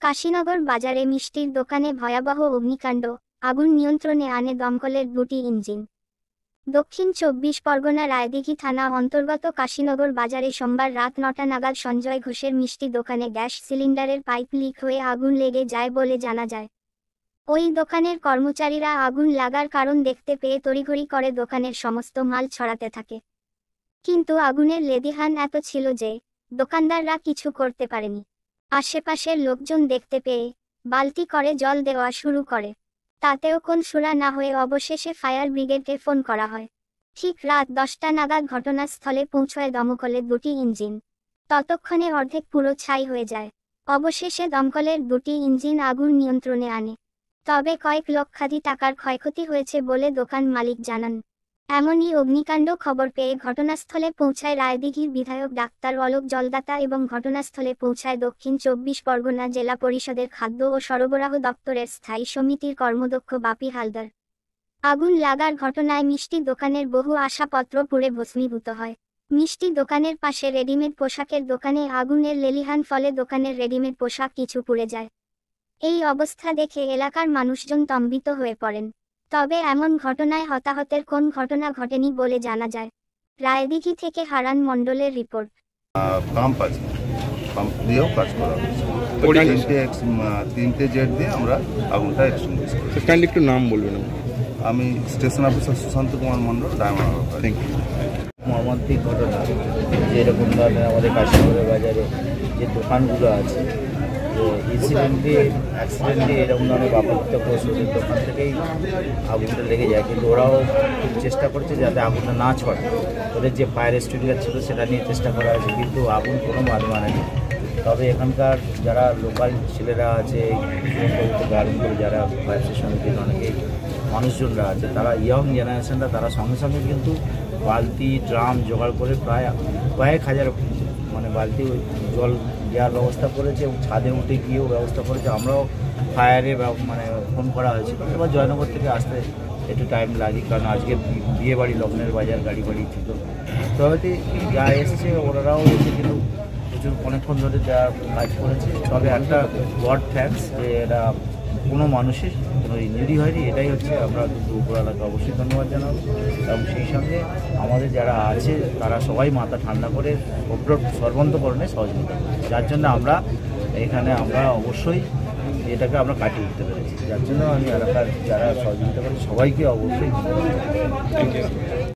কাশীনগর বাজারে মিষ্টির দোকানে ভয়াবহ অগ্নিকাণ্ড, আগুন নিয়ন্ত্রণে আনে দমকলের দুটি ইঞ্জিন। দক্ষিণ ২৪ পরগনা রায়দিঘি থানা অন্তর্গত কাশীনগর বাজারে সোমবার রাত ৯টা নাগাদ সঞ্জয় ঘোষের মিষ্টি দোকানে গ্যাস সিলিন্ডারের পাইপ লিক হয়ে আগুন লেগে যায় বলে জানা যায়। ওই দোকানের কর্মচারীরা আগুন লাগার কারণ দেখতে পেয়ে তড়িঘড়ি করে দোকানের সমস্ত মাল ছড়াতে থাকে। কিন্তু আগুনের লেলিহান এত ছিল যে দোকানদাররা কিছু করতে পারেনি। আশেপাশের লোকজন দেখতে পেয়ে বালতি করে জল দেওয়া শুরু করে। তাতেও কোন সুরা না হয়ে অবশেষে ফায়ার ব্রিগেডকে ফোন করা হয়। ঠিক রাত 10টা নাগাদ ঘটনাস্থলে পৌঁছয় দমকলের দুটি ইঞ্জিন। ততক্ষণে অর্ধেক পুরো ছাই হয়ে যায়। অবশেষে দমকলের দুটি ইঞ্জিন আগুন নিয়ন্ত্রণে আনে। তবে কয়েক লক্ষাধিক টাকার ক্ষয়ক্ষতি হয়েছে বলে দোকান মালিক জানান। এমনই অগ্নিকাণ্ড খবর পেয়ে ঘটনাস্থলে পৌঁছায় রায়দিঘির বিধায়ক ডাক্তার অলোক জলদাতা এবং ঘটনাস্থলে পৌঁছায় দক্ষিণ ২৪ পরগনা জেলা পরিষদের খাদ্য ও সরবরাহ দপ্তরের স্থায়ী সমিতির কর্মদক্ষ বাপি হালদার। আগুন লাগার ঘটনায় মিষ্টি দোকানের বহু আশাপত্র পুড়ে ভস্মীভূত হয়। মিষ্টি দোকানের পাশে রেডিমেড পোশাকের দোকানে আগুনের লেলিহান ফলে দোকানের রেডিমেড পোশাক কিছু পুড়ে যায়। এই অবস্থা দেখে এলাকার মানুষজন স্তম্ভিত হয়ে পড়েন। তবে এমন ঘটনায় হতাহতের কোন ঘটনা ঘটেনি বলে জানা যায়। রায়দিঘি থেকে হারান মণ্ডলের রিপোর্ট। পাম্প দিয়েও কাজ করা হয়েছে। তিনটে জেট দিয়ে আমরা আগুনটা এক্সটিংগুইশ করেছি। কাইন্ডলি একটু নাম বলবেন। আমি station officer Sushanta Kumar Mondal, Diamond. Thank you. মর্মান্তিক ঘটনা যে এরকমভাবে আমাদের কাশীনগরের বাজারে যে দোকানগুলো আছে, অ্যাক্সিডেন্টলি এরকম ধরনের বাপত্তগ্রস্ত দোকান থেকেই আগুনটা লেগে যায়। কিন্তু ওরাও খুব চেষ্টা করছে যাতে আগুনটা না ছড়ে। ওদের যে ফায়ার এক্সটিংগুইশার ছিল সেটা নিয়ে চেষ্টা করা হয়েছে, কিন্তু আগুন কোনো মানেনি। তবে এখানকার যারা লোকাল ছেলেরা আছে, গার্ডেন করে যারা ফায়ার স্টেশনের অনেকেই মানুষজনরা আছে, তারা ইয়ং জেনারেশনরা, তারা সঙ্গে সঙ্গে কিন্তু বালতি ড্রাম জোগাড় করে প্রায় কয়েক হাজার বালতি জল দেওয়ার ব্যবস্থা করেছে এবং ছাদে উঠে গিয়েও ব্যবস্থা করেছে। আমরাও ফায়ারে ফোন করা হয়েছিল। এবার জয়নগর থেকে আসতে একটু টাইম লাগে, কারণ আজকে বিয়ে বাড়ি, লগ্নের বাজার, গাড়ি বাড়ি ছিল। তবে যা এসছে ওরাও এসে কিন্তু প্রচুর অনেকক্ষণ ধরে যা কাজ করেছে। তবে একটা গড থ্যাঙ্কস যে এটা কোনো মানুষের কোনো ইঞ্জুরি হয়নি, এটাই হচ্ছে আমরা কিন্তু উপরওয়ালাকে অবশ্যই ধন্যবাদ জানাবো। এবং সেই সঙ্গে আমাদের যারা আছে তারা সবাই মাথা ঠান্ডা করে সর্বান্তকরণে সহযোগিতা, যার জন্য আমরা অবশ্যই এটাকে আমরা কাটিয়ে উঠতে পেরেছি। যার জন্য আমি এলাকার যারা সহযোগিতা করি সবাইকে অবশ্যই ধন্যবাদ।